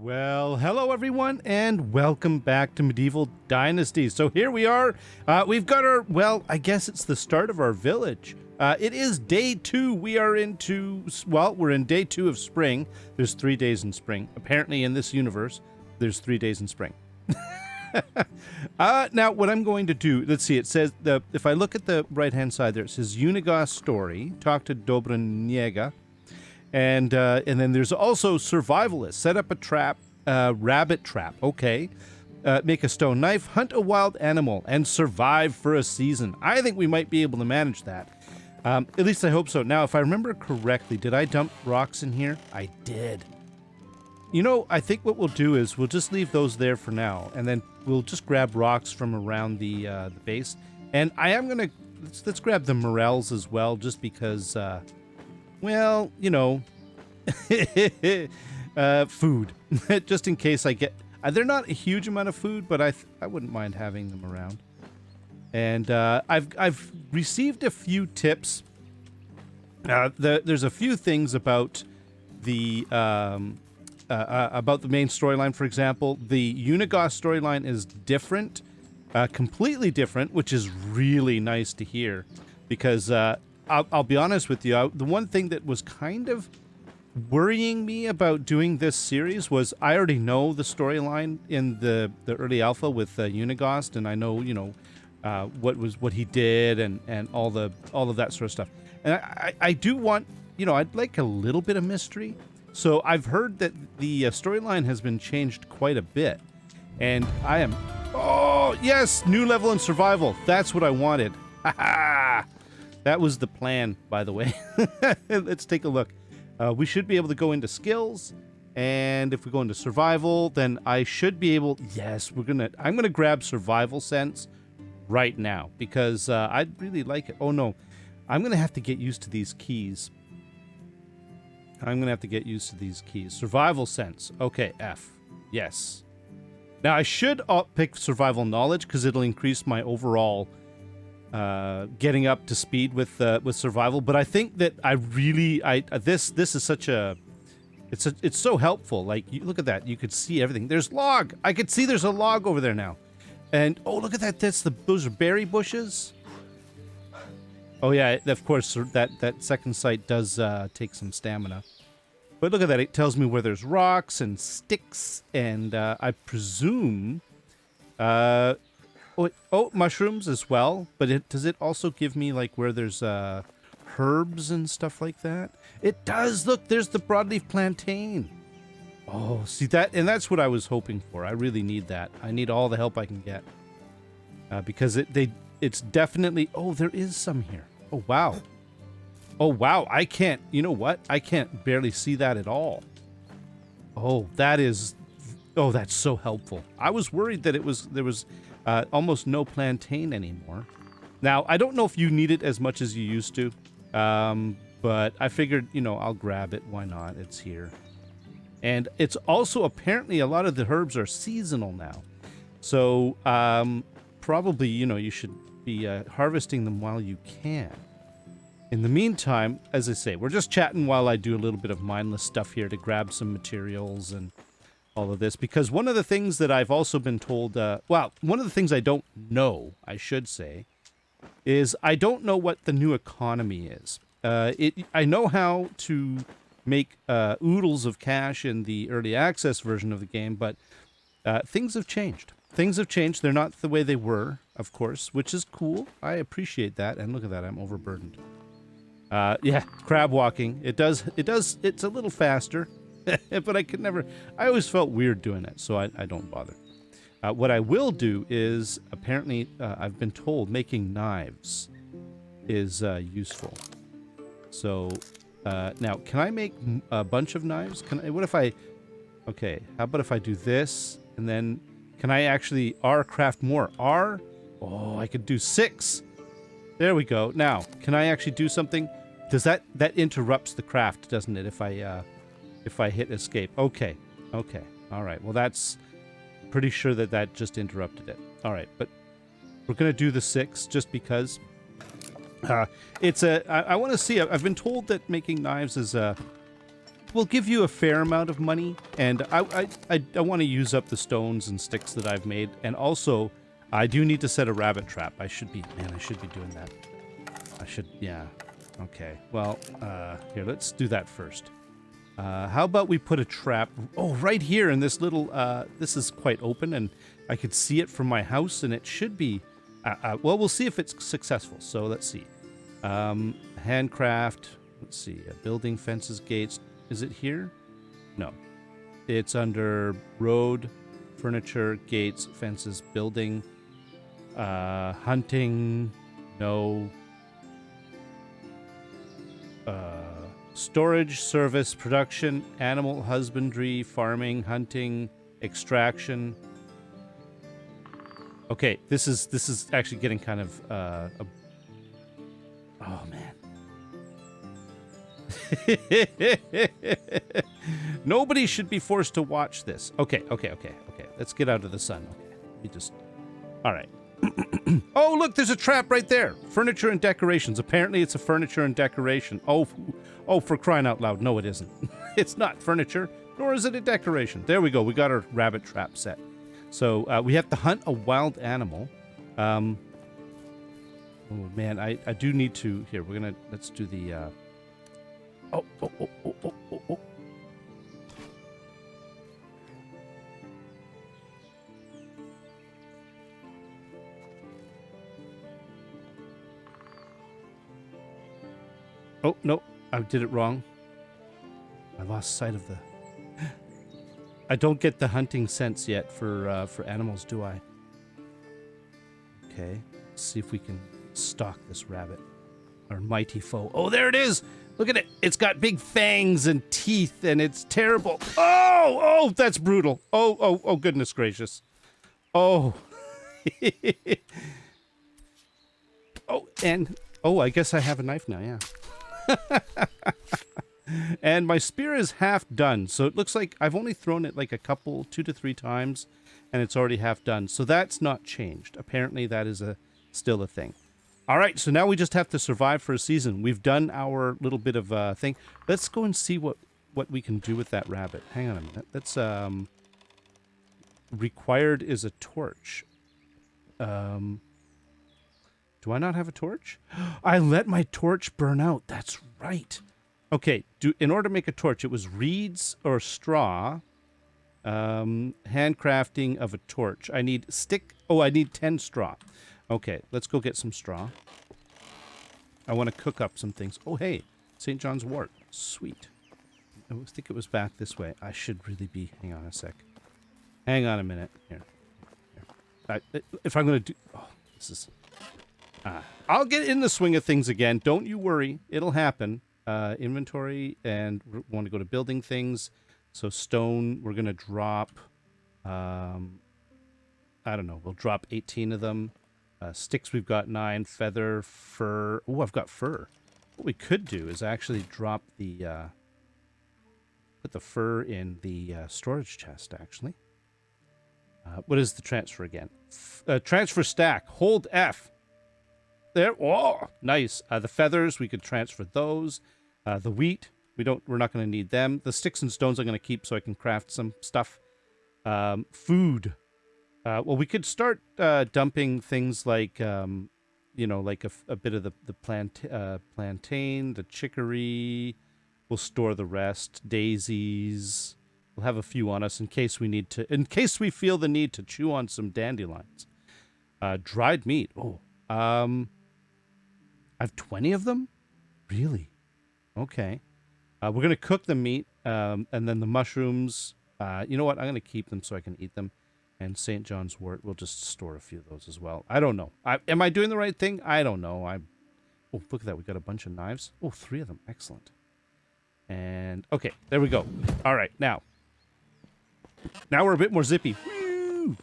Well, hello everyone, and welcome back to Medieval Dynasty. So here we are. We've got our, well, I guess it's the start of our village. It is day 2. We are into, well, we're in day 2 of spring. There's 3 days in spring. Apparently in this universe, there's 3 days in spring. Now, what I'm going to do, let's see, it says, if I look at the right-hand side there, it says Unigos story, talk to Dobraniega. And then there's also survivalist. Set up a trap, rabbit trap. Okay. Make a stone knife, hunt a wild animal, and survive for a season. I think we might be able to manage that. At least I hope so. Now, if I remember correctly, did I dump rocks in here? I did. You know, I think what we'll do is we'll just leave those there for now, and then we'll just grab rocks from around the base. And I am gonna let's grab the morels as well, just because. Well, you know, food, just in case I get, they're not a huge amount of food, but I wouldn't mind having them around. And I've received a few tips. There's a few things about the main storyline. For example, the Unigos storyline is different, completely different, which is really nice to hear, because I'll be honest with you, the one thing that was kind of worrying me about doing this series was I already know the storyline in the early alpha with Unigos, and I know, you know, what he did and all of that sort of stuff. And I do want, you know, I'd like a little bit of mystery. So I've heard that the storyline has been changed quite a bit, and I am, oh yes, new level in survival. That's what I wanted. Ha ha. That was the plan, by the way. Let's take a look. We should be able to go into skills, and if we go into survival, then I should be able. Yes, I'm gonna grab survival sense right now because I'd really like it. Oh no, I'm gonna have to get used to these keys. Survival sense. Okay, F. Yes. Now I should pick survival knowledge because it'll increase my overall. Getting up to speed with survival, but I think that this is such a it's so helpful. Like, you look at that, you could see everything. There's log. I could see there's a log over there now, and oh, look at that. Those are berry bushes. Oh yeah, of course that second sight does take some stamina, but look at that. It tells me where there's rocks and sticks, and I presume. Oh, mushrooms as well, but does it also give me, like, where there's herbs and stuff like that? It does! Look, there's the broadleaf plantain! Oh, see that? And that's what I was hoping for. I really need that. I need all the help I can get. Because it's definitely... Oh, there is some here. Oh, wow. Oh, wow. I can't... You know what? I can't barely see that at all. Oh, that is... Oh, that's so helpful. I was worried that there was... almost no plantain anymore. Now, I don't know if you need it as much as you used to, but I figured, you know, I'll grab it. Why not? It's here. And it's also, apparently, a lot of the herbs are seasonal now. So, probably, you know, you should be harvesting them while you can. In the meantime, as I say, we're just chatting while I do a little bit of mindless stuff here to grab some materials and all of this, because one of the things that I've also been told, well, one of the things I don't know, I should say, is I don't know what the new economy is. I know how to make oodles of cash in the early access version of the game, but things have changed. Things have changed. They're not the way they were, of course, which is cool. I appreciate that. And look at that, I'm overburdened. Yeah, crab walking. It's a little faster. But I always felt weird doing it, so I don't bother. What I will do is, apparently, I've been told making knives is useful. So, now, can I make a bunch of knives? Okay, how about if I do this, and then, can I actually craft more? Oh, I could do 6. There we go. Now, can I actually do something? Does that interrupts the craft, doesn't it, if I hit escape? Okay. All right. Well, that's pretty sure that just interrupted it. All right, but we're going to do the 6 just because I want to see. I've been told that making knives is will give you a fair amount of money, and I want to use up the stones and sticks that I've made, and also I do need to set a rabbit trap. I should be doing that. Yeah. Okay. Well, here, let's do that first. How about we put a trap? Oh, right here in this little. This is quite open, and I could see it from my house, and it should be. Well, we'll see if it's successful. So let's see. Handcraft. Let's see. Building, fences, gates. Is it here? No. It's under road, furniture, gates, fences, building, hunting. No. Storage, service, production, animal husbandry, farming, hunting, extraction. Okay, this is actually getting kind of oh man. Nobody should be forced to watch this. Okay. Let's get out of the sun. Okay. We just all right. Oh, look, there's a trap right there. Furniture and decorations. Apparently it's a furniture and decoration. Oh, for crying out loud. No, it isn't. It's not furniture, nor is it a decoration. There we go. We got our rabbit trap set. So we have to hunt a wild animal. Oh, man, I do need to... Here, let's do the... Oh. Oh, no, I did it wrong. I lost sight of the... I don't get the hunting sense yet for animals, do I? Okay, let's see if we can stalk this rabbit. Our mighty foe. Oh, there it is! Look at it! It's got big fangs and teeth, and it's terrible. Oh, that's brutal. Oh, goodness gracious. Oh. Oh, I guess I have a knife now, yeah. And my spear is half done, so it looks like I've only thrown it like 2 to 3 times, and it's already half done. So that's not changed. Apparently that is still a thing. All right, so now we just have to survive for a season. We've done our little bit of thing. Let's go and see what we can do with that rabbit. Hang on a minute. Let's required is a torch. Do I not have a torch? I let my torch burn out. That's right. Okay, in order to make a torch, it was reeds or straw. Handcrafting of a torch. I need stick. Oh, I need 10 straw. Okay, let's go get some straw. I want to cook up some things. Oh, hey, St. John's wort. Sweet. I think it was back this way. I should really be... Hang on a sec. Hang on a minute. Here. If I'm going to do... Oh, this is... I'll get in the swing of things again. Don't you worry. It'll happen. Inventory, and we want to go to building things. So stone, we're going to drop... I don't know. We'll drop 18 of them. Sticks, we've got 9. Feather, fur. Oh, I've got fur. What we could do is actually drop the... put the fur in the storage chest, actually. What is the transfer again? Transfer stack. Hold F. There. Oh, nice. The feathers, we could transfer those. The wheat, we're not going to need them. The sticks and stones I'm going to keep so I can craft some stuff. Food. Well, we could start dumping things like, like a bit of the plantain, the chicory. We'll store the rest. Daisies. We'll have a few on us in case we feel the need to chew on some dandelions. Dried meat. Oh, I have 20 of them? Really? Okay. We're going to cook the meat, and then the mushrooms. You know what? I'm going to keep them so I can eat them. And St. John's wort, we'll just store a few of those as well. I don't know. Am I doing the right thing? I don't know. Oh, look at that. We got a bunch of knives. Oh, 3 of them. Excellent. And, okay, there we go. All right, now we're a bit more zippy. Woo!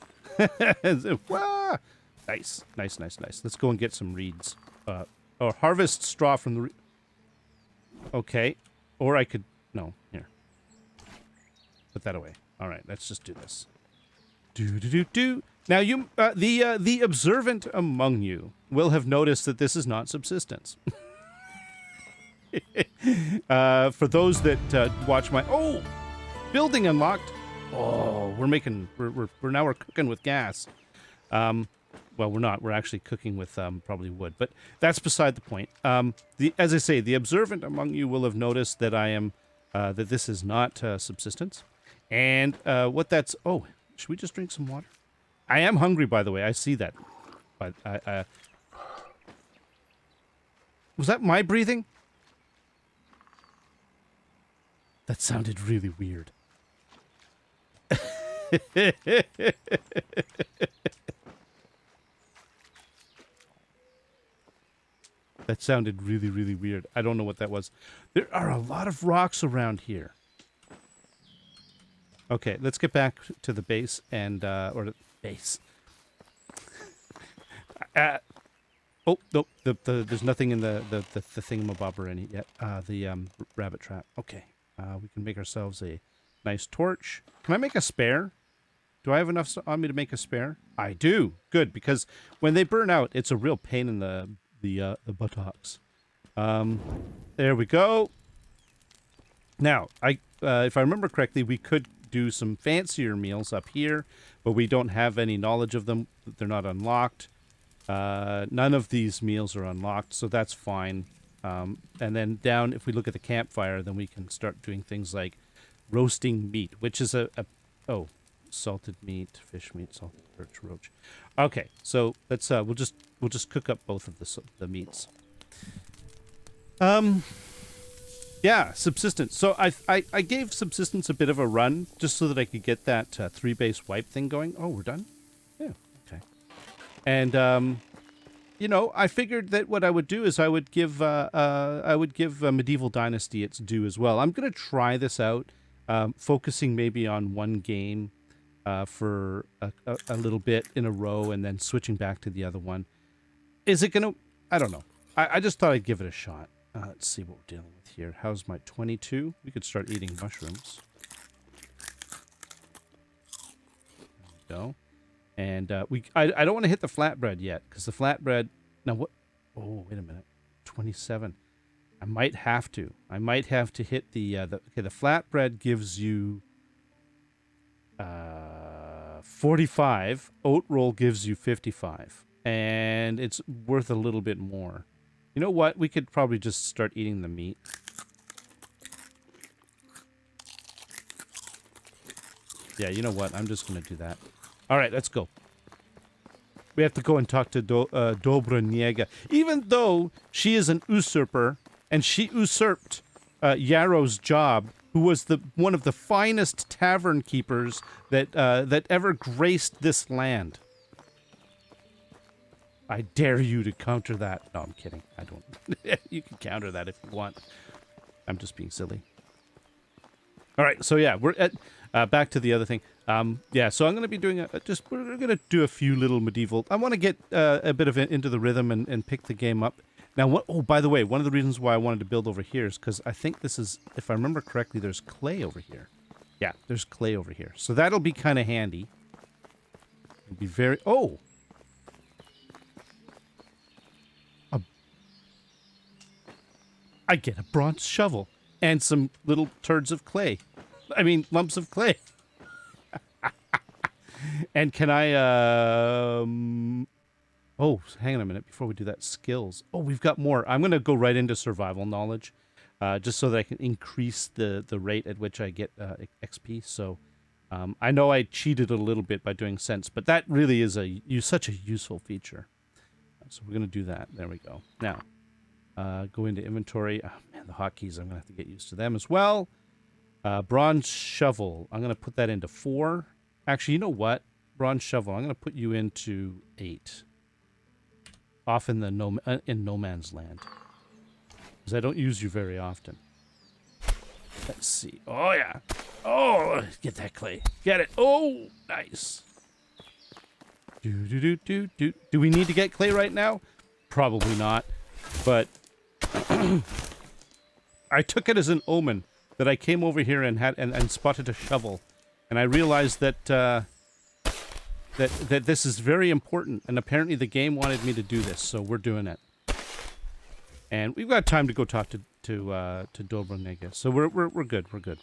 Nice. Let's go and get some reeds. Or harvest straw from the... Okay. Or I could... No, here. Put that away. All right, let's just do this. Do. Now, you, the observant among you will have noticed that this is not subsistence. For those that watch my building unlocked. Oh, we're cooking with gas. Well, we're not. We're actually cooking with probably wood, but that's beside the point. As I say, the observant among you will have noticed that I am that this is not subsistence, and what that's. Oh, should we just drink some water? I am hungry, by the way. I see that. But was that my breathing? That sounded really weird. That sounded really, really weird. I don't know what that was. There are a lot of rocks around here. Okay, let's get back to the base and, or the base. Oh, nope, there's nothing in the thingamabobber in it yet. The rabbit trap. Okay, we can make ourselves a nice torch. Can I make a spare? Do I have enough on me to make a spare? I do. Good, because when they burn out, it's a real pain in the buttocks. There we go. Now, if I remember correctly, we could do some fancier meals up here, but we don't have any knowledge of them. They're not unlocked. None of these meals are unlocked, so that's fine. And then down, if we look at the campfire, then we can start doing things like roasting meat, which is salted meat, fish meat, salted perch, roach. Okay, so let's we'll just cook up both of the meats. Yeah, subsistence. So I gave subsistence a bit of a run just so that I could get that 3-base wipe thing going. Oh, we're done? Yeah, okay. And you know, I figured that what I would do is I would give Medieval Dynasty its due as well. I'm going to try this out, focusing maybe on one game for a little bit in a row and then switching back to the other one. Is it going to... I don't know. I just thought I'd give it a shot. Let's see what we're dealing with here. How's my 22? We could start eating mushrooms. There we go. And I don't want to hit the flatbread yet, because the flatbread... Now what... Oh, wait a minute. 27. I might have to. I might have to hit the flatbread gives you 45. Oat roll gives you 55. And it's worth a little bit more. You know what? We could probably just start eating the meat. Yeah, you know what? I'm just going to do that. All right, let's go. We have to go and talk to Dobroniega. Even though she is an usurper, and she usurped Yarrow's job, who was one of the finest tavern keepers that ever graced this land. I dare you to counter that. No, I'm kidding. I don't. You can counter that if you want. I'm just being silly. All right, so yeah, we're at back to the other thing. Yeah, so I'm going to be doing we're going to do a few little medieval. I want to get a bit of it into the rhythm and pick the game up. Now, oh, by the way, one of the reasons why I wanted to build over here is because I think this is, if I remember correctly, there's clay over here. Yeah, there's clay over here. So that'll be kind of handy. It'll be very... Oh! I get a bronze shovel and some little turds of clay. I mean, lumps of clay. And can I, Oh, hang on a minute before we do that. Skills. Oh, we've got more. I'm going to go right into survival knowledge, just so that I can increase the rate at which I get XP. So I know I cheated a little bit by doing sense, but that really is such a useful feature. So we're going to do that. There we go. Now, go into inventory. Oh, man, the hotkeys, I'm going to have to get used to them as well. Bronze shovel. I'm going to put that into 4. Actually, you know what? Bronze shovel. I'm going to put you into 8. Off in no man's land, because I don't use you very often. Let's see. Oh yeah. Oh, get that clay. Get it. Oh, nice. Do we need to get clay right now? Probably not. But I took it as an omen that I came over here and spotted a shovel, and I realized that that this is very important, and apparently the game wanted me to do this, so we're doing it. And we've got time to go talk to Dobronega. So we're good. We're good.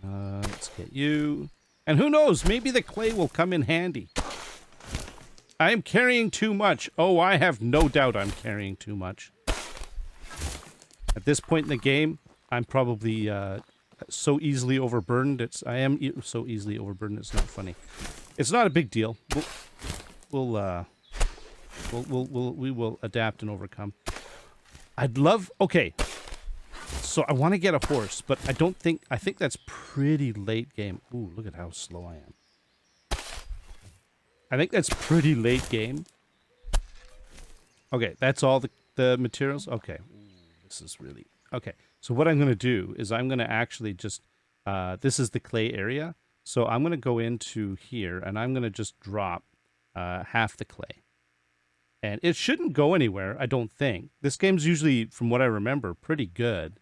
Let's get you. And who knows? Maybe the clay will come in handy. I am carrying too much. Oh, I have no doubt I'm carrying too much. At this point in the game, I'm probably so easily overburdened. I am so easily overburdened. It's not funny. It's not a big deal. We will adapt and overcome. I'd love. Okay. So I want to get a horse, but I think that's pretty late game. Ooh, look at how slow I am. I think that's pretty late game. Okay, that's all the materials? Okay. This is really... Okay, so what I'm going to do is I'm going to actually just... this is the clay area. So I'm going to go into here, and I'm going to just drop half the clay. And it shouldn't go anywhere, I don't think. This game's usually, from what I remember, pretty good.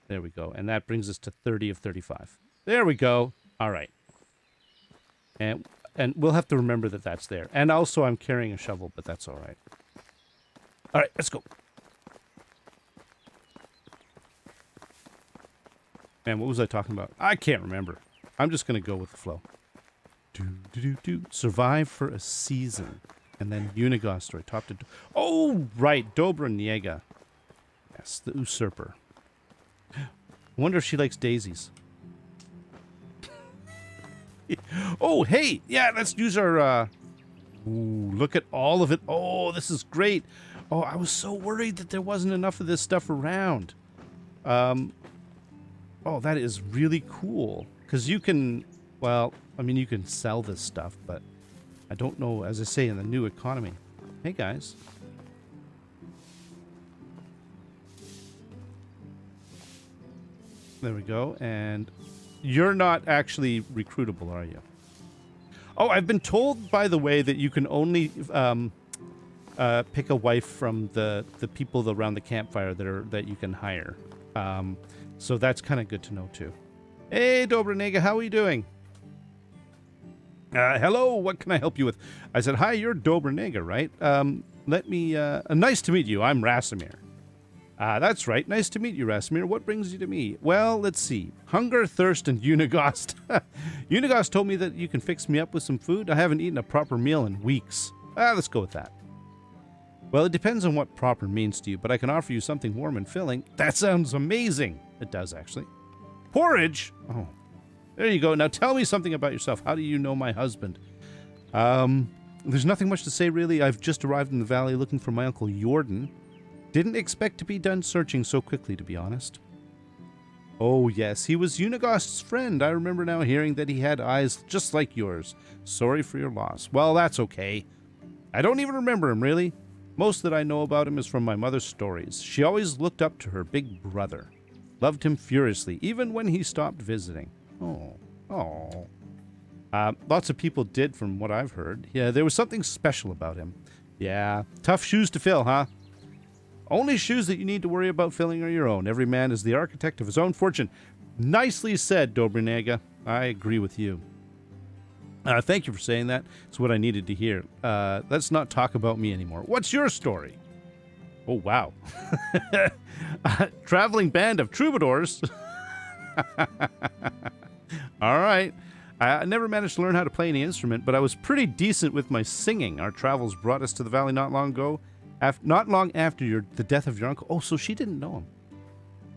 There we go. And that brings us to 30 of 35. There we go. All right. And we'll have to remember that that's there. And also I'm carrying a shovel, but that's all right. All right, let's go. Man, what was I talking about? I can't remember. I'm just going to go with the flow. Survive for a season. And then Unigos story. Top to... Oh, right. Dobronega. Yes, the usurper. I wonder if she likes daisies. Oh, hey! Yeah, let's use our... Ooh, look at all of it. Oh, this is great. Oh, I was so worried that there wasn't enough of this stuff around. Oh, that is really cool. Because you can... Well, I mean, you can sell this stuff, but... I don't know, as I say, in the new economy. Hey, guys. There we go. And you're not actually recruitable, are you? Oh, I've been told, by the way, that you can only pick a wife from the people around the campfire that you can hire. So that's kind of good to know, too. Hey, Dobronega, how are you doing? Hello, what can I help you with? I said, hi, you're Dobronega, right? Let me, nice to meet you. I'm Rasimir. That's right. Nice to meet you, Rasimir. What brings you to me? Well, let's see. Hunger, thirst, and Unigost. Unigost told me that you can fix me up with some food. I haven't eaten a proper meal in weeks. Let's go with that. Well, it depends on what proper means to you, but I can offer you something warm and filling. That sounds amazing. It does, actually. Porridge? Oh. There you go. Now tell me something about yourself. How do you know my husband? There's nothing much to say, really. I've just arrived in the valley looking for my Uncle Jordan. Didn't expect to be done searching so quickly, to be honest. Oh, yes. He was Unigost's friend. I remember now hearing that he had eyes just like yours. Sorry for your loss. Well, that's okay. I don't even remember him, really. Most that I know about him is from my mother's stories. She always looked up to her big brother. Loved him furiously, even when he stopped visiting. Oh. Lots of people did, from what I've heard. Yeah, there was something special about him. Yeah, tough shoes to fill, huh? Only shoes that you need to worry about filling are your own. Every man is the architect of his own fortune. Nicely said, Dobronega. I agree with you. Thank you for saying that. It's what I needed to hear. Let's not talk about me anymore. What's your story? Oh, wow. Traveling band of troubadours. All right. I never managed to learn how to play any instrument, but I was pretty decent with my singing. Our travels brought us to the valley not long ago. Not long after the death of your uncle. Oh, so she didn't know him.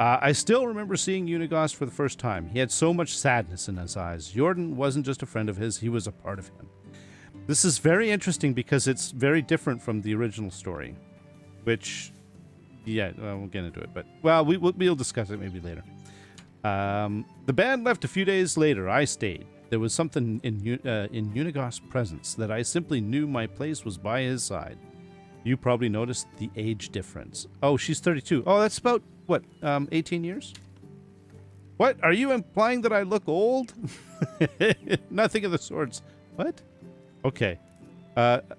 I still remember seeing Unigost for the first time. He had so much sadness in his eyes. Jordan wasn't just a friend of his, he was a part of him. This is very interesting because it's very different from the original story. Which, yeah, we'll get into it. But, well, we'll discuss it maybe later. The band left a few days later. I stayed. There was something in Unigost's presence that I simply knew my place was by his side. You probably noticed the age difference. Oh, she's 32. Oh, that's about, what, 18 years? What? Are you implying that I look old? Nothing of the sorts. What? Okay.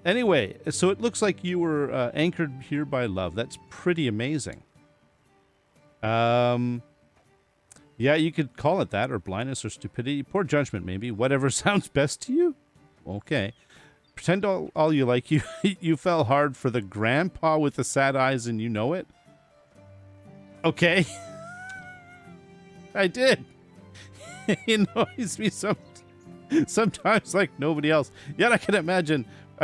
Anyway, so it looks like you were anchored here by love. That's pretty amazing. Yeah, you could call it that, or blindness, or stupidity. Poor judgment, maybe. Whatever sounds best to you. Okay. pretend all you like. You you fell hard for the grandpa with the sad eyes and you know it. Okay. I did. He annoys me sometimes like nobody else. Yet I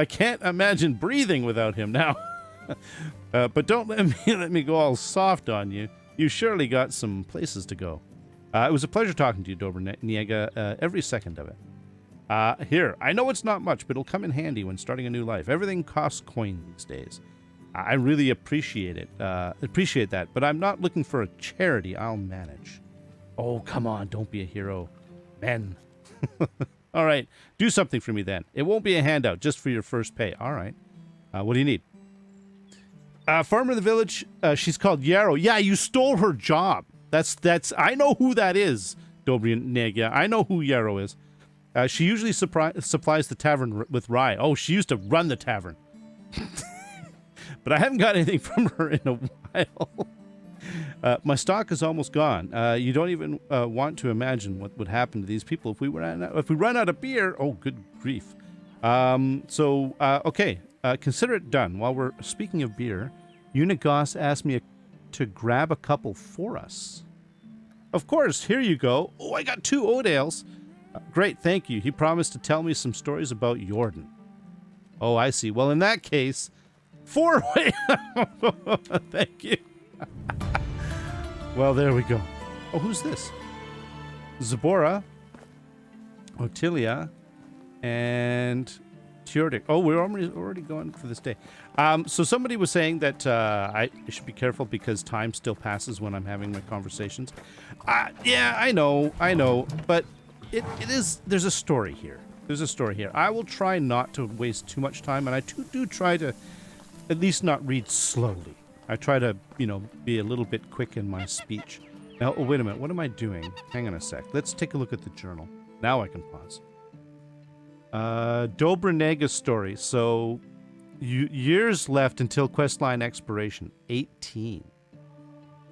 can't imagine breathing without him now. But don't let me go all soft on you. You surely got some places to go. It was a pleasure talking to you, Dobraniega, every second of it. Here, I know it's not much, but it'll come in handy when starting a new life. Everything costs coin these days. I really appreciate it. Appreciate that, but I'm not looking for a charity. I'll manage. Oh, come on, don't be a hero. Ben. All right, do something for me then. It won't be a handout, just for your first pay. All right. What do you need? Farmer in the village, she's called Yarrow. Yeah, you stole her job. That's. I know who that is, Dobraniega. I know who Yarrow is. She usually supplies the tavern with rye. Oh, she used to run the tavern. But I haven't got anything from her in a while. My stock is almost gone. You don't even want to imagine what would happen to these people if we run out of beer. Oh, good grief. Okay. Consider it done. While we're speaking of beer, Unigos asked me to grab a couple for us. Of course. Here you go. Oh, I got 2 oat ales. Great, thank you. He promised to tell me some stories about Jordan. Oh, I see. Well, in that case, 4. Thank you. Well, there we go. Oh, who's this? Zabora, Otilia, and Teodic. Oh, we're already going for this day. So somebody was saying that I should be careful because time still passes when I'm having my conversations. Yeah, I know, but it is. There's a story here. I will try not to waste too much time, and I do try to at least not read slowly. I try to, be a little bit quick in my speech. Now, oh, wait a minute. What am I doing? Hang on a sec. Let's take a look at the journal. Now I can pause. Dobraniega story. So, years left until questline expiration. 18.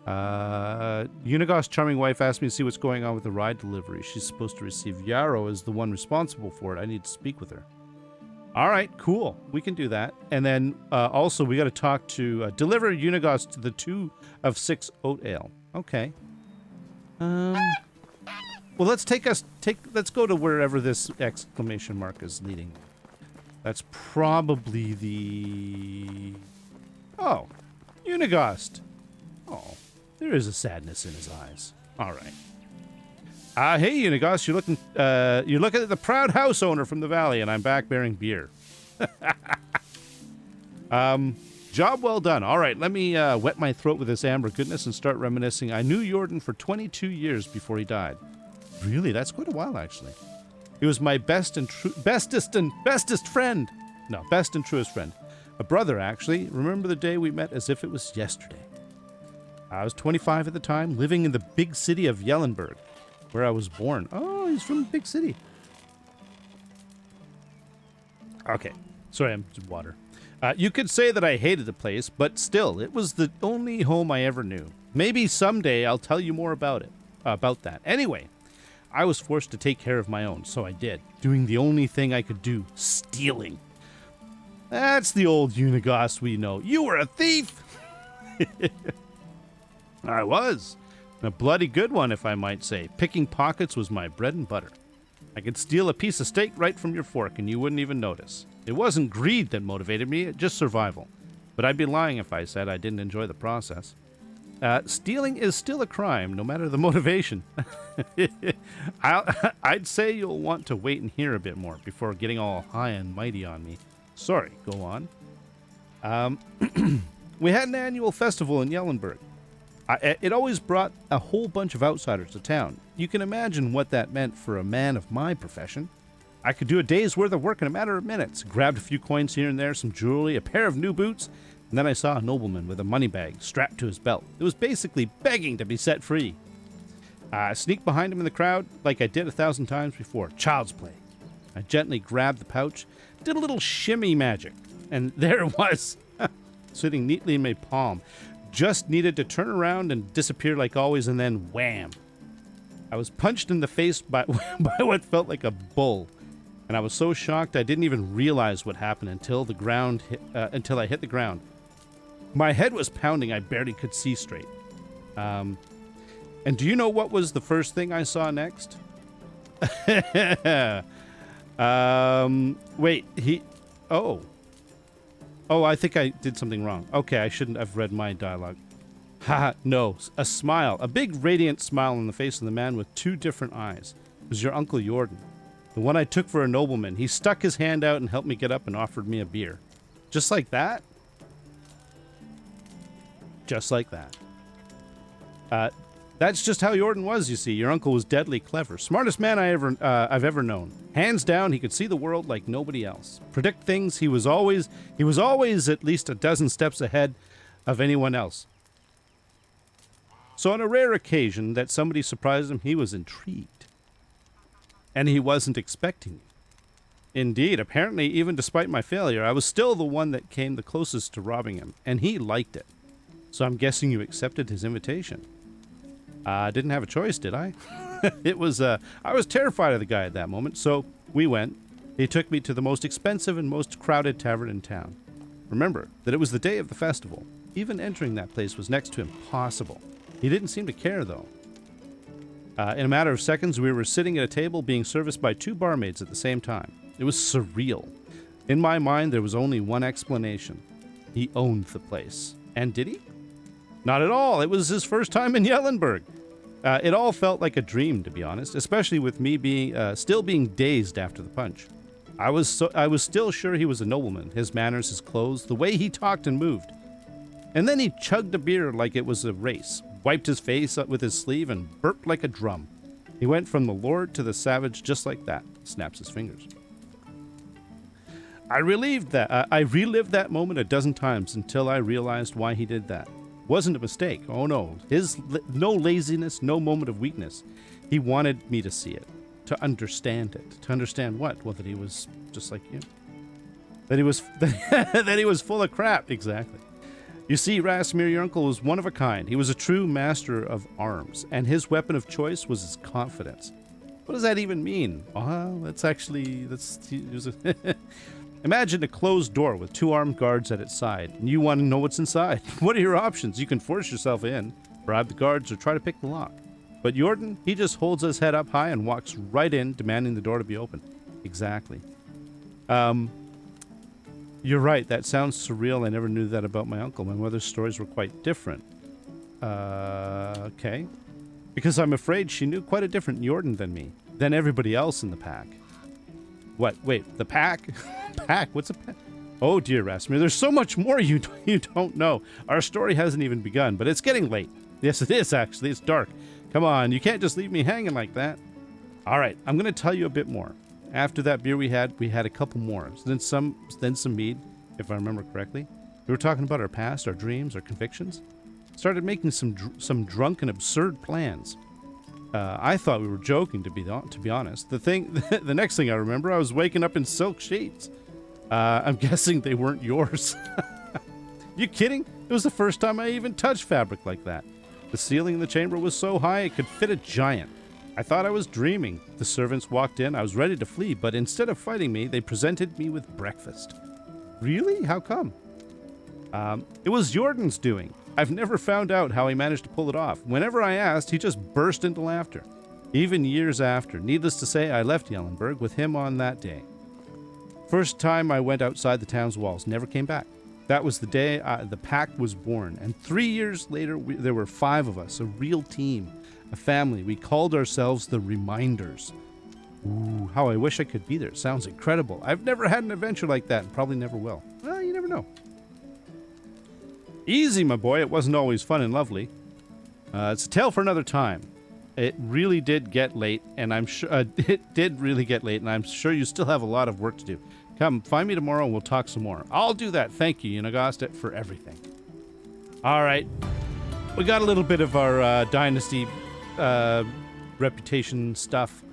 Unigos' charming wife asked me to see what's going on with the ride delivery. She's supposed to receive Yarrow as the one responsible for it. I need to speak with her. All right, cool. We can do that. And then also we got to talk to deliver Unigos to the 2 of 6 oat ale. Okay. Well, let's let's go to wherever this exclamation mark is leading. That's probably the... Oh, Unigos. Oh, there is a sadness in his eyes. All right. Hey, Unigos, you're looking at the proud house owner from the valley, and I'm back bearing beer. Job well done. All right, let me wet my throat with this amber goodness and start reminiscing. I knew Jordan for 22 years before he died. Really? That's quite a while, actually. He was my best and truest friend. A brother, actually. Remember the day we met as if it was yesterday. I was 25 at the time, living in the big city of Yellenberg, where I was born. Oh, he's from the big city. Okay. Sorry, I'm just water. You could say that I hated the place, but still, it was the only home I ever knew. Maybe someday I'll tell you more about that. Anyway, I was forced to take care of my own, so I did. Doing the only thing I could do, stealing. That's the old Unigos we know. You were a thief! I was. A bloody good one, if I might say. Picking pockets was my bread and butter. I could steal a piece of steak right from your fork, and you wouldn't even notice. It wasn't greed that motivated me, just survival. But I'd be lying if I said I didn't enjoy the process. Stealing is still a crime, no matter the motivation. I'd say you'll want to wait and hear a bit more before getting all high and mighty on me. Sorry, go on. We had an annual festival in Yellenberg. It always brought a whole bunch of outsiders to town. You can imagine what that meant for a man of my profession. I could do a day's worth of work in a matter of minutes. Grabbed a few coins here and there, some jewelry, a pair of new boots, and then I saw a nobleman with a money bag strapped to his belt. It was basically begging to be set free. I sneaked behind him in the crowd like I did 1,000 times before. Child's play. I gently grabbed the pouch, did a little shimmy magic, and there it was, sitting neatly in my palm. Just needed to turn around and disappear like always, and then wham. I was punched in the face by what felt like a bull. And I was so shocked I didn't even realize what happened until until I hit the ground. My head was pounding. I barely could see straight. And do you know what was the first thing I saw next? Wait, Oh, I think I did something wrong. Okay, I shouldn't have read my dialogue. Haha, no. A smile. A big radiant smile on the face of the man with two different eyes. It was your Uncle Jordan. The one I took for a nobleman. He stuck his hand out and helped me get up and offered me a beer. Just like that? Just like that. That's just how Jordan was, you see. Your uncle was deadly clever. Smartest man I've ever known. Hands down, he could see the world like nobody else. Predict things. He was always at least a dozen steps ahead of anyone else. So on a rare occasion that somebody surprised him, he was intrigued. And he wasn't expecting it. Indeed, apparently, even despite my failure, I was still the one that came the closest to robbing him, and he liked it. So I'm guessing you accepted his invitation. I didn't have a choice, did I? I was terrified of the guy at that moment, so we went. He took me to the most expensive and most crowded tavern in town. Remember that it was the day of the festival. Even entering that place was next to impossible. He didn't seem to care, though. In a matter of seconds, we were sitting at a table being serviced by two barmaids at the same time. It was surreal. In my mind, there was only one explanation. He owned the place. And did he? Not at all. It was his first time in Yellenburg. It all felt like a dream, to be honest, especially with me still being dazed after the punch. I was still sure he was a nobleman. His manners, his clothes, the way he talked and moved. And then he chugged a beer like it was a race, wiped his face up with his sleeve, and burped like a drum. He went from the lord to the savage just like that. Snaps his fingers. I relived that moment a dozen times until I realized why he did that. Wasn't a mistake. Oh no. No laziness, no moment of weakness. He wanted me to see it, to understand it. To understand what? Well, that he was just like you. That he was full of crap. Exactly. You see, Rasmir, your uncle, was one of a kind. He was a true master of arms, and his weapon of choice was his confidence. What does that even mean? Imagine a closed door with two armed guards at its side, and you want to know what's inside. What are your options? You can force yourself in, bribe the guards, or try to pick the lock. But Jordan, he just holds his head up high and walks right in, demanding the door to be opened. Exactly. You're right, that sounds surreal. I never knew that about my uncle. My mother's stories were quite different. Okay. Because I'm afraid she knew quite a different Jordan than everybody else in the pack. What? Wait, the pack? Pack? What's a pack? Oh dear, Rasmir, there's so much more you don't know. Our story hasn't even begun, but it's getting late. Yes, it is, actually. It's dark. Come on, you can't just leave me hanging like that. All right, I'm going to tell you a bit more. After that beer we had a couple more. Then some mead, if I remember correctly. We were talking about our past, our dreams, our convictions. Started making some drunk and absurd plans. I thought we were joking, to be honest. The next thing I remember, I was waking up in silk sheets. I'm guessing they weren't yours. You kidding? It was the first time I even touched fabric like that. The ceiling in the chamber was so high it could fit a giant. I thought I was dreaming. The servants walked in. I was ready to flee, but instead of fighting me, they presented me with breakfast. Really? How come? It was Jordan's doing. I've never found out how he managed to pull it off. Whenever I asked, he just burst into laughter. Even years after. Needless to say, I left Yellenburg with him on that day. First time I went outside the town's walls. Never came back. That was the day the pack was born. And 3 years later, there were 5 of us. A real team. A family. We called ourselves the Reminders. Ooh, how I wish I could be there. It sounds incredible. I've never had an adventure like that and probably never will. Well, you never know. Easy, my boy. It wasn't always fun and lovely. It's a tale for another time. It really did get late, and I'm sure it did really get late, and I'm sure you still have a lot of work to do. Come, find me tomorrow, and we'll talk some more. I'll do that. Thank you, Unagasta, for everything. All right, we got a little bit of our dynasty reputation stuff.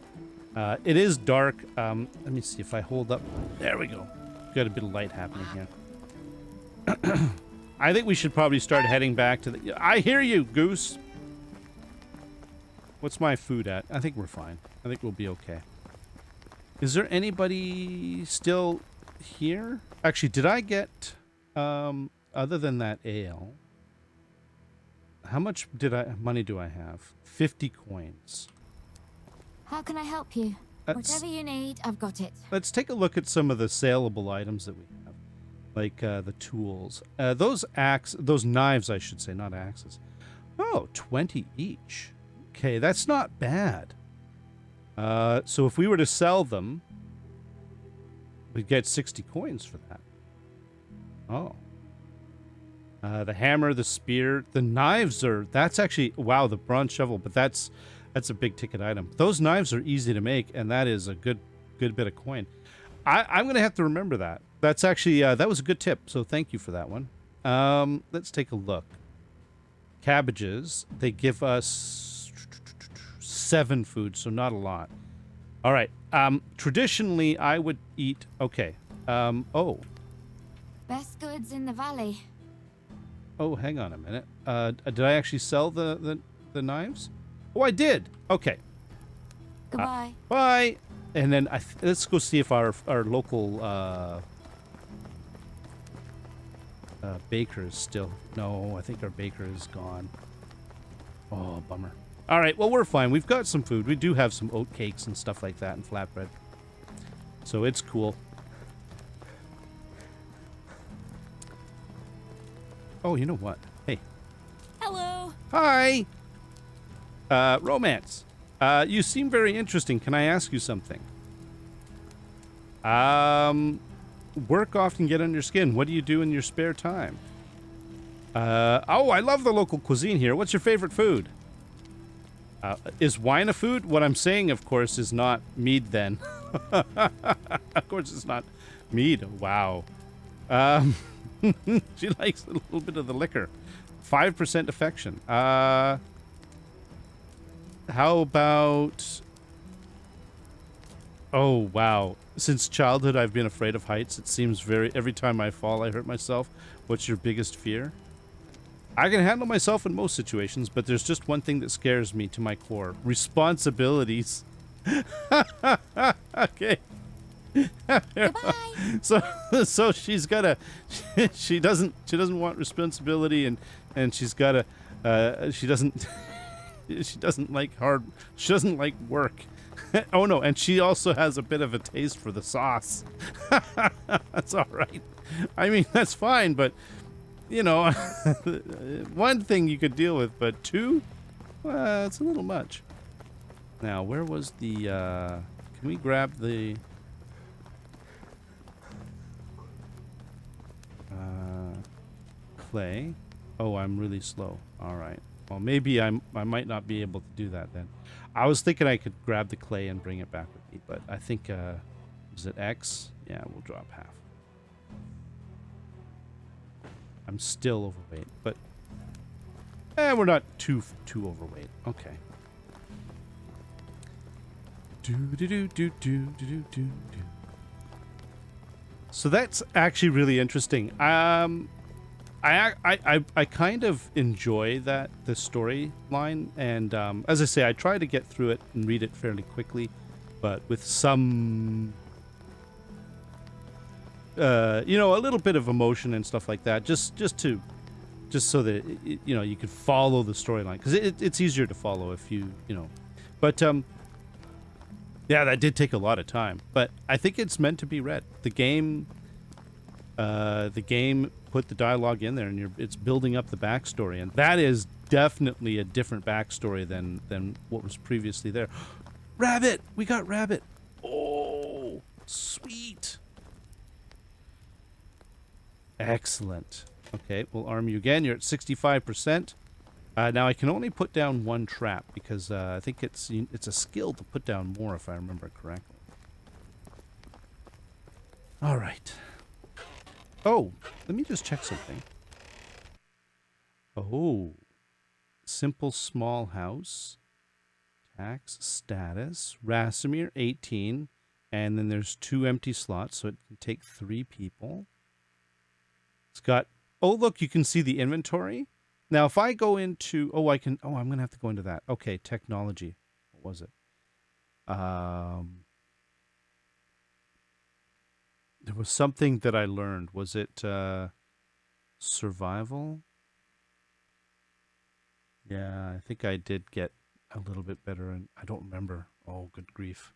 It is dark. Let me see if I hold up. There we go. Got a bit of light happening here. I think we should probably start heading back to the... I hear you, Goose. What's my food at? I think we're fine. I think we'll be okay. Is there anybody still here? Actually, did I get, other than that ale, how much money do I have? 50 coins. How can I help you? Whatever you need, I've got it. Let's take a look at some of the saleable items that we have. Like, the tools. Those knives, I should say, not axes. Oh, 20 each. Okay, that's not bad. So if we were to sell them, we'd get 60 coins for that. Oh. The hammer, the spear, the knives that's actually, wow, the bronze shovel, but that's a big ticket item. Those knives are easy to make, and that is a good bit of coin. I'm going to have to remember that. That's actually, that was a good tip, so thank you for that one. Let's take a look. Cabbages, they give us 7 food, so not a lot. All right. Traditionally, I would eat, okay. Oh. Best goods in the valley. Oh, hang on a minute. Did I actually sell the knives? Oh, I did. Okay. Goodbye. Bye. And then let's go see if our local baker is still. No, I think our baker is gone. Oh, bummer. All right. Well, we're fine. We've got some food. We do have some oat cakes and stuff like that and flatbread. So it's cool. Oh, you know what? Hey. Hello. Hi. Romance. You seem very interesting. Can I ask you something? Work often get under your skin. What do you do in your spare time? Oh, I love the local cuisine here. What's your favorite food? Is wine a food? What I'm saying, of course, is not mead then. Of course it's not mead. Wow. She likes a little bit of the liquor. 5% affection. How about... Oh, wow. Since childhood, I've been afraid of heights. It seems every time I fall, I hurt myself. What's your biggest fear? I can handle myself in most situations, but there's just one thing that scares me to my core. Responsibilities. Okay. Goodbye. So she's got a she doesn't want responsibility, and she's got a she doesn't like she doesn't like work. Oh no, and she also has a bit of a taste for the sauce. That's all right. I mean, that's fine, but you know, one thing you could deal with, but two, it's a little much. Now, where was the can we grab the clay? Oh, I'm really slow. All right. Well, maybe I might not be able to do that then. I was thinking I could grab the clay and bring it back with me, but I think is it X? Yeah, we'll drop half. I'm still overweight, but we're not too overweight. Okay. So that's actually really interesting. I kind of enjoy the storyline, and as I say, I try to get through it and read it fairly quickly, but with some you know, a little bit of emotion and stuff like that, just so that you know, you could follow the storyline, because it's easier to follow if you know. But yeah, that did take a lot of time, but I think it's meant to be read. The game put the dialogue in there, and it's building up the backstory, and that is definitely a different backstory than what was previously there. Rabbit! We got rabbit! Oh, sweet! Excellent. Okay, we'll arm you again. You're at 65%. Now I can only put down one trap, because I think it's a skill to put down more, if I remember correctly. All right. Oh, let me just check something. Oh. Simple small house. Tax status. Rasimir, 18. And then there's 2 empty slots, so it can take 3 people. It's got... Oh, look, you can see the inventory. Now, if I go into... Oh, I can... Oh, I'm going to have to go into that. Okay, technology. What was it? There was something that I learned. Was it survival? Yeah, I think I did get a little bit better, and I don't remember. Oh, good grief.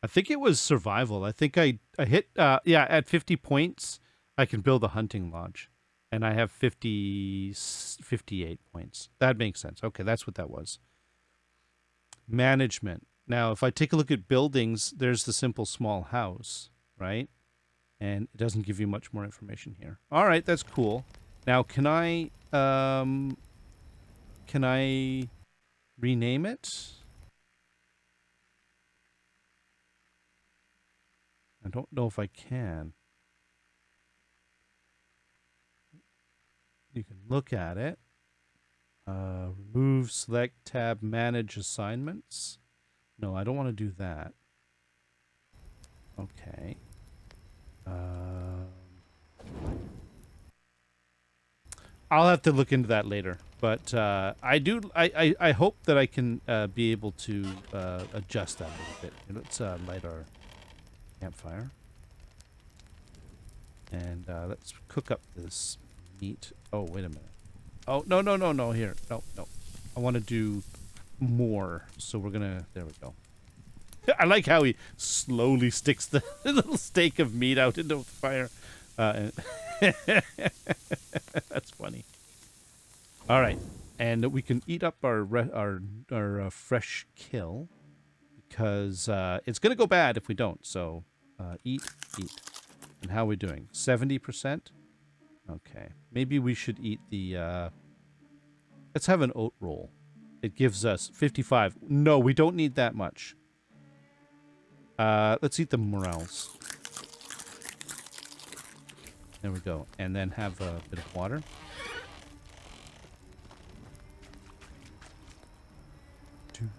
I think it was survival. I think I hit, yeah, at 50 points, I can build a hunting lodge. And I have 58 points. That makes sense. Okay, that's what that was. Management. Now, if I take a look at buildings, there's the simple small house, right? And it doesn't give you much more information here. All right, that's cool. Now, can I rename it? I don't know if I can. You can look at it. Remove, select, tab, manage assignments. No, I don't want to do that. Okay. I'll have to look into that later. But I hope that I can be able to adjust that a little bit. Let's light our campfire. And let's cook up this meat. Oh, wait a minute. Oh, no, here. No. I want to do more. So we're going to... There we go. I like how he slowly sticks the little steak of meat out into the fire. That's funny. All right. And we can eat up our fresh kill. Because it's going to go bad if we don't. So eat. And how are we doing? 70%? Okay. Maybe we should eat the... let's have an oat roll. It gives us 55. No, we don't need that much. Let's eat the morels. There we go. And then have a bit of water.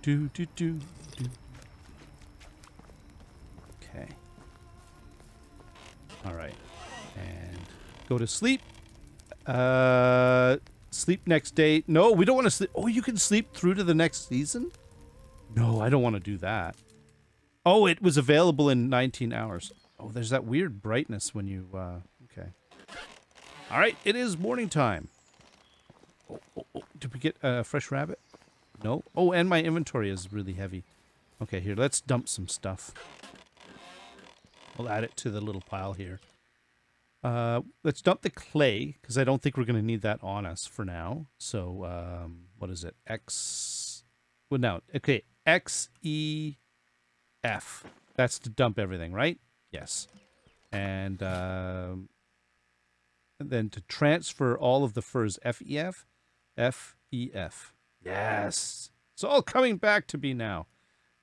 Do. Okay. All right. And go to sleep. Sleep next day. No, we don't want to sleep. Oh, you can sleep through to the next season? No, I don't want to do that. Oh, it was available in 19 hours. Oh, there's that weird brightness when you, okay. All right, it is morning time. Oh, did we get a fresh rabbit? No? Oh, and my inventory is really heavy. Okay, here, let's dump some stuff. We'll add it to the little pile here. Let's dump the clay, because I don't think we're going to need that on us for now. So, what is it? Well, no. Okay, XEF. That's to dump everything, right? Yes. And then to transfer all of the furs, FEF? FEF. Yes. It's all coming back to me now.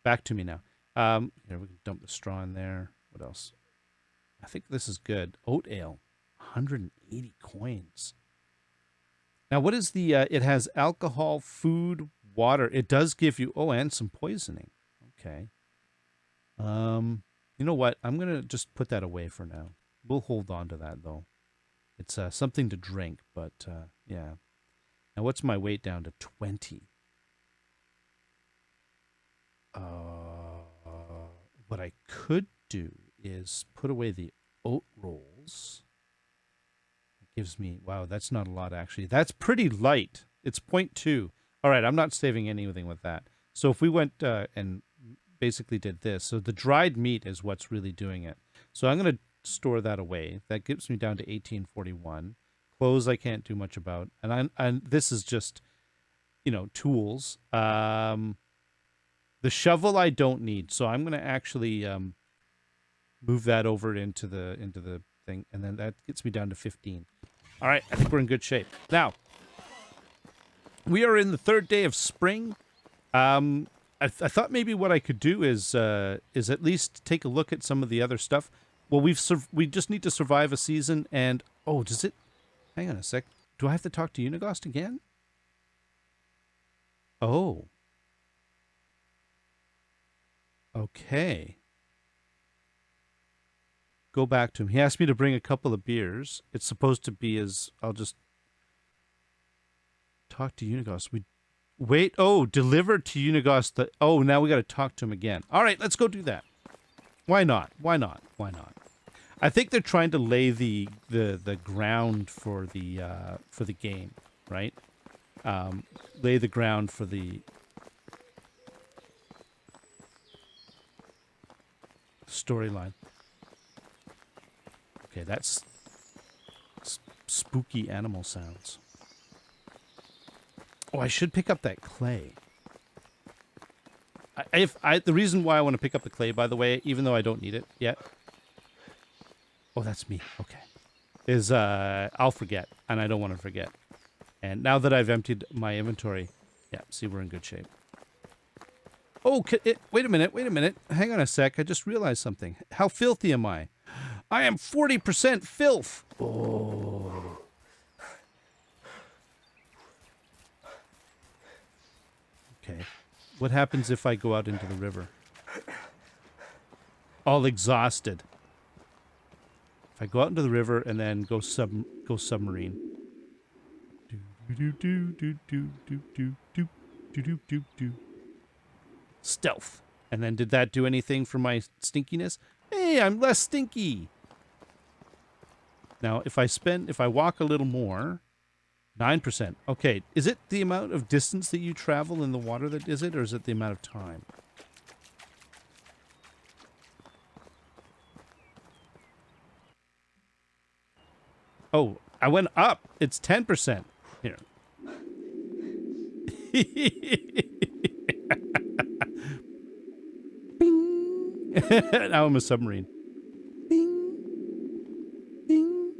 Back to me now. Here, we can dump the straw in there. What else? I think this is good. Oat ale. 180 coins. Now, what is the... it has alcohol, food, water. It does give you... Oh, and some poisoning. Okay. You know what? I'm going to just put that away for now. We'll hold on to that, though. It's something to drink, but yeah. Now, what's my weight down to? 20. What I could do is put away the oat rolls. It gives me... Wow, that's not a lot, actually. That's pretty light. It's 0.2. All right, I'm not saving anything with that. So if we went and basically did this. So the dried meat is what's really doing it. So I'm going to store that away. That gets me down to 1841. Clothes I can't do much about. And this is just, you know, tools. The shovel I don't need. So I'm going to actually move that over into the thing. And then that gets me down to 15. All right, I think we're in good shape. Now, we are in the third day of spring. I thought maybe what I could do is at least take a look at some of the other stuff. Well, we just need to survive a season, and oh, does it? Hang on a sec. Do I have to talk to Unigost again? Oh. Okay. Go back to him. He asked me to bring a couple of beers. It's supposed to be as... I'll just talk to Unigost. Wait. Oh, delivered to Unigost. Oh, now we got to talk to him again. All right, let's go do that. Why not? Why not? Why not? I think they're trying to lay the ground for the game, right? Lay the ground for the storyline. Okay, that's spooky animal sounds. Oh, I should pick up that clay. The reason why I want to pick up the clay, by the way, even though I don't need it yet. Oh, that's me. Okay. Is I'll forget, and I don't want to forget. And now that I've emptied my inventory, yeah, see, we're in good shape. Oh, wait a minute. Hang on a sec. I just realized something. How filthy am I? I am 40% filth. Oh. Okay. What happens if I go out into the river? All exhausted. If I go out into the river and then go submarine. Stealth. And then did that do anything for my stinkiness? Hey, I'm less stinky. Now, if I walk a little more, 9%. Okay, is it the amount of distance that you travel in the water that is it, or is it the amount of time? Oh, I went up. It's 10%. Here. Bing. Now I'm a submarine. Bing. Bing.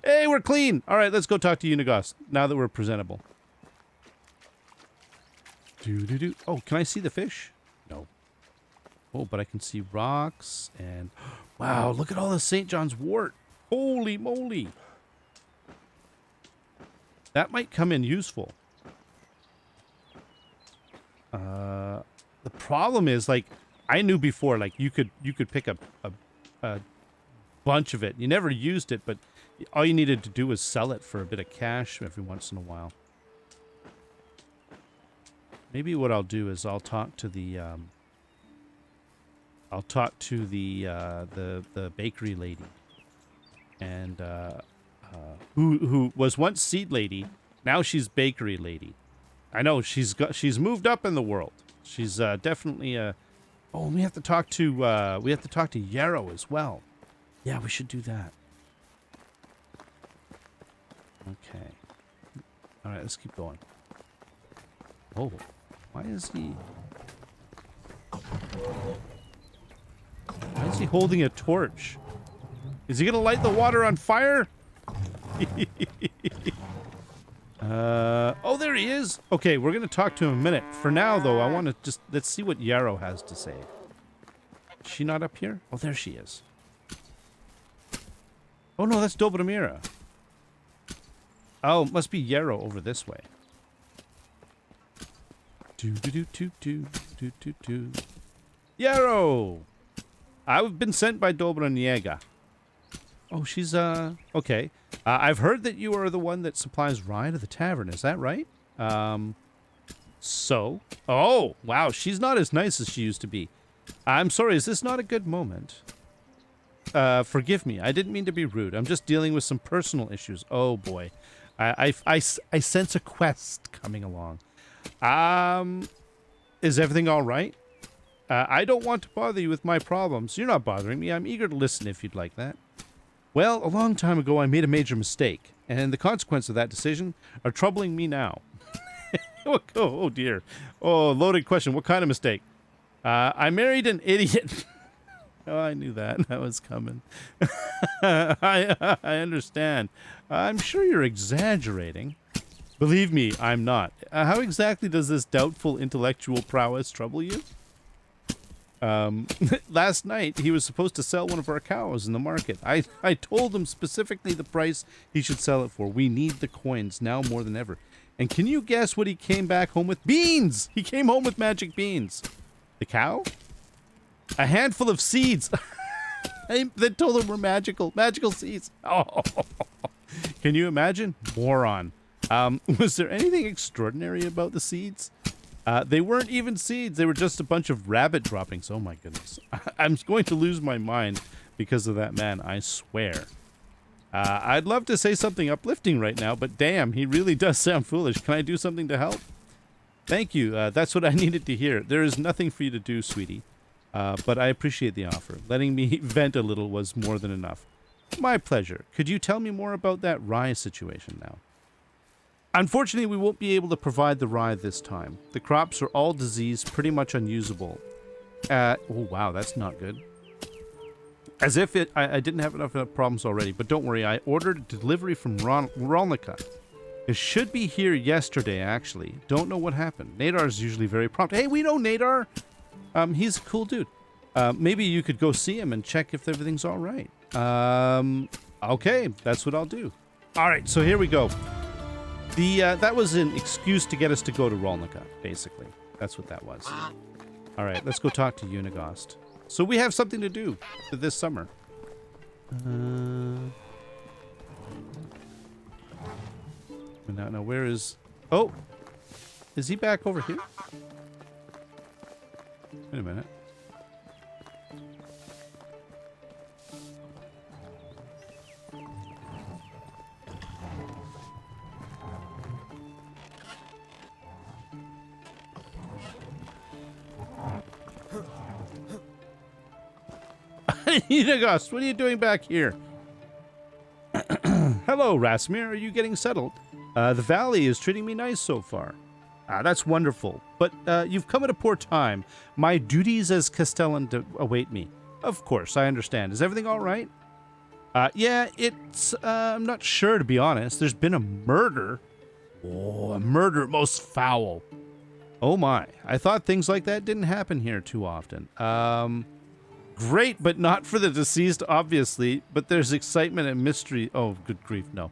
Hey, we're clean. All right, let's go talk to Unigos now that we're presentable. Do. Oh, can I see the fish? No. Oh, but I can see rocks and... Wow, look at all the St. John's wort. Holy moly. That might come in useful. The problem is, like, I knew before, like, you could pick up a bunch of it. You never used it, but all you needed to do was sell it for a bit of cash every once in a while. Maybe what I'll do is I'll talk to the bakery lady, and who was once seed lady, now she's bakery lady. I know she's moved up in the world. She's definitely a. Oh, we have to talk to Yarrow as well. Yeah, we should do that. Okay. All right, let's keep going. Oh, why is he? Why is he holding a torch? Is he gonna light the water on fire? Oh, there he is. Okay, we're gonna talk to him in a minute. For now, though, I want to just let's see what Yarrow has to say. Is she not up here? Oh, there she is. Oh no, that's Dobramira. Oh, it must be Yarrow over this way. Do. Yarrow! I've been sent by Dobraniega. Oh, she's, okay. I've heard that you are the one that supplies rye to the tavern. Is that right? So? Oh, wow. She's not as nice as she used to be. I'm sorry. Is this not a good moment? Forgive me. I didn't mean to be rude. I'm just dealing with some personal issues. Oh, boy. I sense a quest coming along. Is everything all right? I don't want to bother you with my problems. You're not bothering me. I'm eager to listen if you'd like that. Well, a long time ago I made a major mistake, and the consequences of that decision are troubling me now. Oh, dear. Oh, loaded question. What kind of mistake? I married an idiot. Oh, I knew that. That was coming. I understand. I'm sure you're exaggerating. Believe me, I'm not. How exactly does this doubtful intellectual prowess trouble you? Last night, he was supposed to sell one of our cows in the market. I told him specifically the price he should sell it for. We need the coins now more than ever. And can you guess what he came back home with? Beans! He came home with magic beans. The cow? A handful of seeds. They told him we're magical. Magical seeds. Oh, can you imagine? Moron. Was there anything extraordinary about the seeds? They weren't even seeds. They were just a bunch of rabbit droppings. Oh my goodness. I'm going to lose my mind because of that man, I swear. I'd love to say something uplifting right now, but damn, he really does sound foolish. Can I do something to help? Thank you. That's what I needed to hear. There is nothing for you to do, sweetie. But I appreciate the offer. Letting me vent a little was more than enough. My pleasure. Could you tell me more about that rye situation now? Unfortunately, we won't be able to provide the rye this time. The crops are all diseased, pretty much unusable. Oh, wow, that's not good. As if I didn't have enough problems already, but don't worry, I ordered a delivery from Rolnica. It should be here yesterday, actually. Don't know what happened. Nadar's usually very prompt. Hey, we know Nadar. He's a cool dude. Maybe you could go see him and check if everything's all right. Okay, that's what I'll do. All right, so here we go. That was an excuse to get us to go to Rolnica, basically. That's what that was. All right, let's go talk to Unigost. So we have something to do for this summer. Now, where is... Oh! Is he back over here? Wait a minute. Unigost, what are you doing back here? Hello, Rasmir. Are you getting settled? The valley is treating me nice so far. That's wonderful. But you've come at a poor time. My duties as Castellan await me. Of course, I understand. Is everything all right? Yeah, it's... I'm not sure, to be honest. There's been a murder. Oh, a murder most foul. Oh my. I thought things like that didn't happen here too often. Great, but not for the deceased, obviously. But there's excitement and mystery. Oh, good grief, no.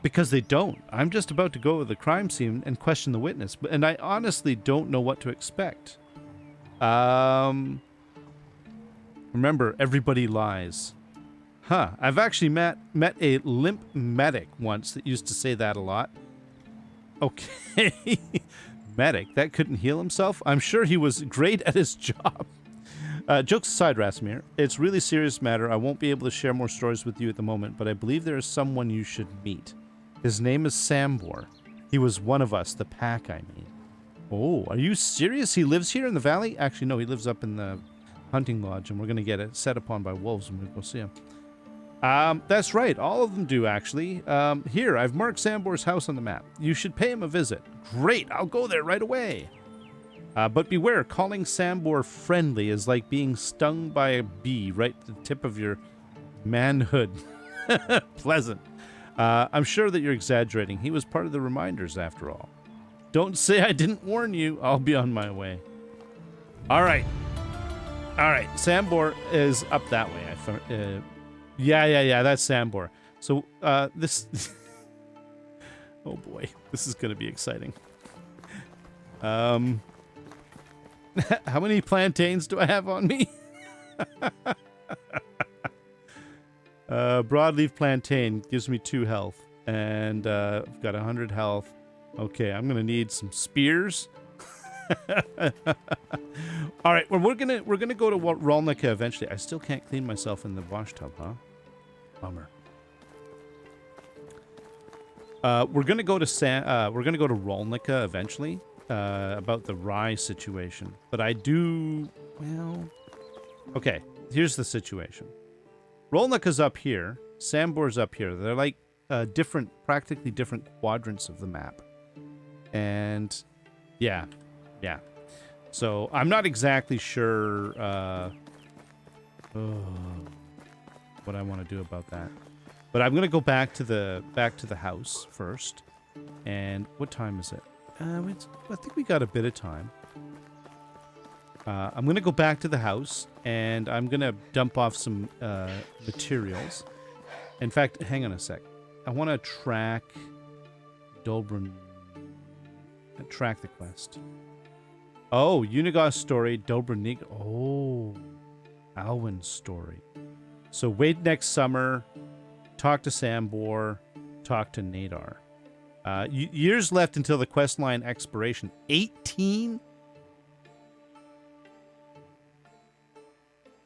Because they don't. I'm just about to go to the crime scene and question the witness, and I honestly don't know what to expect. Remember, everybody lies. Huh, I've actually met a limp medic once that used to say that a lot. Okay. Medic, that couldn't heal himself? I'm sure he was great at his job. Jokes aside, Rasmir, it's a really serious matter. I won't be able to share more stories with you at the moment, but I believe there is someone you should meet. His name is Sambor. He was one of us, the pack, I mean. Oh, are you serious? He lives here in the valley? Actually, no, he lives up in the hunting lodge, and we're going to get it set upon by wolves when we go see him. That's right. All of them do, actually. Here, I've marked Sambor's house on the map. You should pay him a visit. Great, I'll go there right away. But beware, calling Sambor friendly is like being stung by a bee right at the tip of your manhood. Pleasant. I'm sure that you're exaggerating. He was part of the reminders, after all. Don't say I didn't warn you. I'll be on my way. All right. All right. Sambor is up that way. Yeah. That's Sambor. So, this... oh, boy. This is going to be exciting. How many plantains do I have on me? Broadleaf plantain gives me 2 health. And I've got 100 health. Okay, I'm going to need some spears. All right, well, we're gonna go to Rolnica eventually. I still can't clean myself in the wash tub, huh? Bummer. We're gonna go to Rolnica eventually. About the rye situation, but I do, well, okay, here's the situation. Rolnica's up here, Sambor's up here. They're like practically different quadrants of the map. And yeah. So I'm not exactly sure what I want to do about that. But I'm gonna go back to the house first. And what time is it? I think we got a bit of time. I'm going to go back to the house, and I'm going to dump off some materials. In fact, hang on a sec. I want to track Dolbrun. Track the quest. Oh, Unigos story, Dolbrun. Oh, Alwyn's story. So wait next summer, talk to Sambor, talk to Nadar. Years left until the quest line expiration. 18?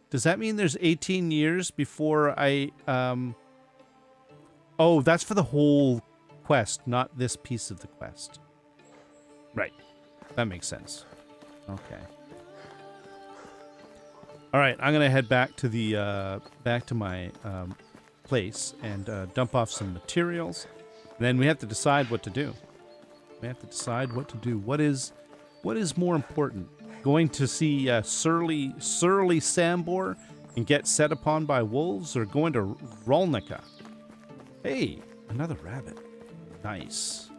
Does that mean there's 18 years before I... Oh, that's for the whole quest, not this piece of the quest. Right. That makes sense. Okay. All right, I'm gonna head back to the back to my place and dump off some materials. And then we have to decide what to do. We have to decide what to do. What is more important? Going to see surly Sambor and get set upon by wolves, or going to Rolnica? Hey, another rabbit. Nice.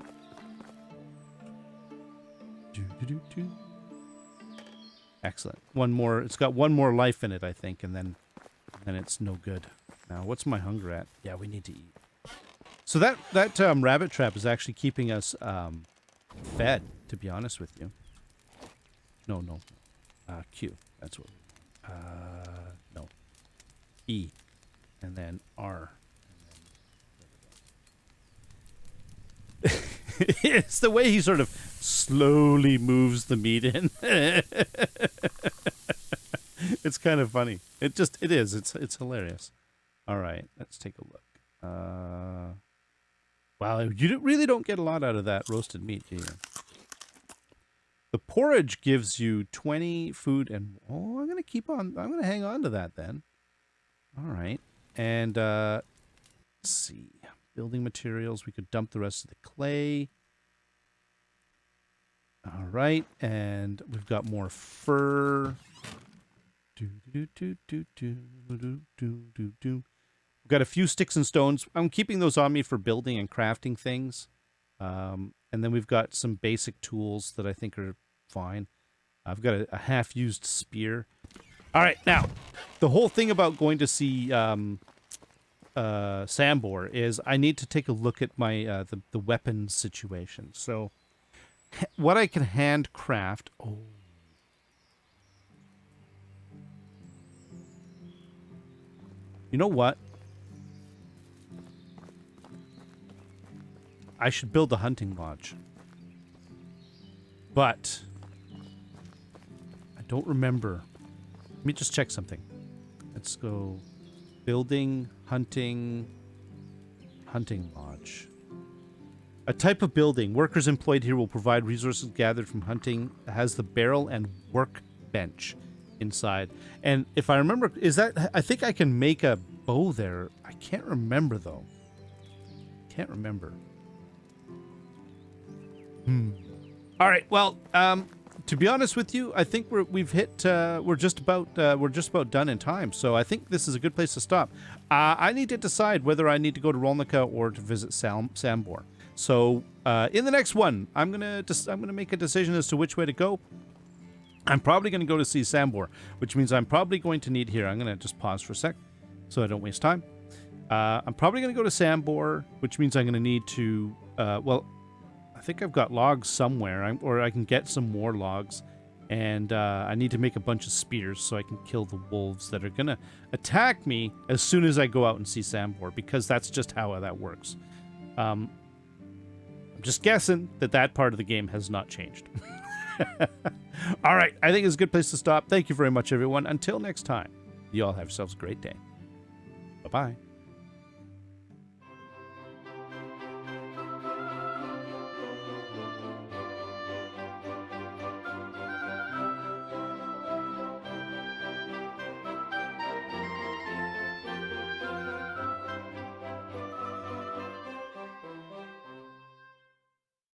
Excellent. One more. It's got one more life in it, I think, and then it's no good. Now, what's my hunger at? Yeah, we need to eat. So that rabbit trap is actually keeping us fed, to be honest with you. No. Q. That's what. No. E. And then R. It's the way he sort of slowly moves the meat in. It's kind of funny. It is. It's hilarious. All right, let's take a look. Wow, you really don't get a lot out of that roasted meat, do you? The porridge gives you 20 food and... Oh, I'm going to hang on to that then. All right. And, let's see. Building materials. We could dump the rest of the clay. All right. And we've got more fur. We've got a few sticks and stones. I'm keeping those on me for building and crafting things. And then we've got some basic tools that I think are fine. I've got a half-used spear. All right, now, the whole thing about going to see Sambor is I need to take a look at my the weapons situation. So, what I can handcraft... Oh. You know what? I should build a hunting lodge. But I don't remember. Let me just check something. Let's go building, hunting lodge. A type of building. Workers employed here will provide resources gathered from hunting. It has the barrel and workbench inside. And if I remember, I think I can make a bow there. I can't remember though. Can't remember. All right. Well, to be honest with you, I think we're just about done in time. So I think this is a good place to stop. I need to decide whether I need to go to Rolnica or to visit Sambor. So in the next one, I'm gonna make a decision as to which way to go. I'm probably going to go to see Sambor, which means I'm probably going to need here. I'm going to just pause for a sec so I don't waste time. I'm probably going to go to Sambor, which means I'm going to need to, well, I think I've got logs somewhere, or I can get some more logs. And I need to make a bunch of spears so I can kill the wolves that are going to attack me as soon as I go out and see Sambor, because that's just how that works. I'm just guessing that part of the game has not changed. All right, I think it's a good place to stop. Thank you very much, everyone. Until next time, you all have yourselves a great day. Bye-bye.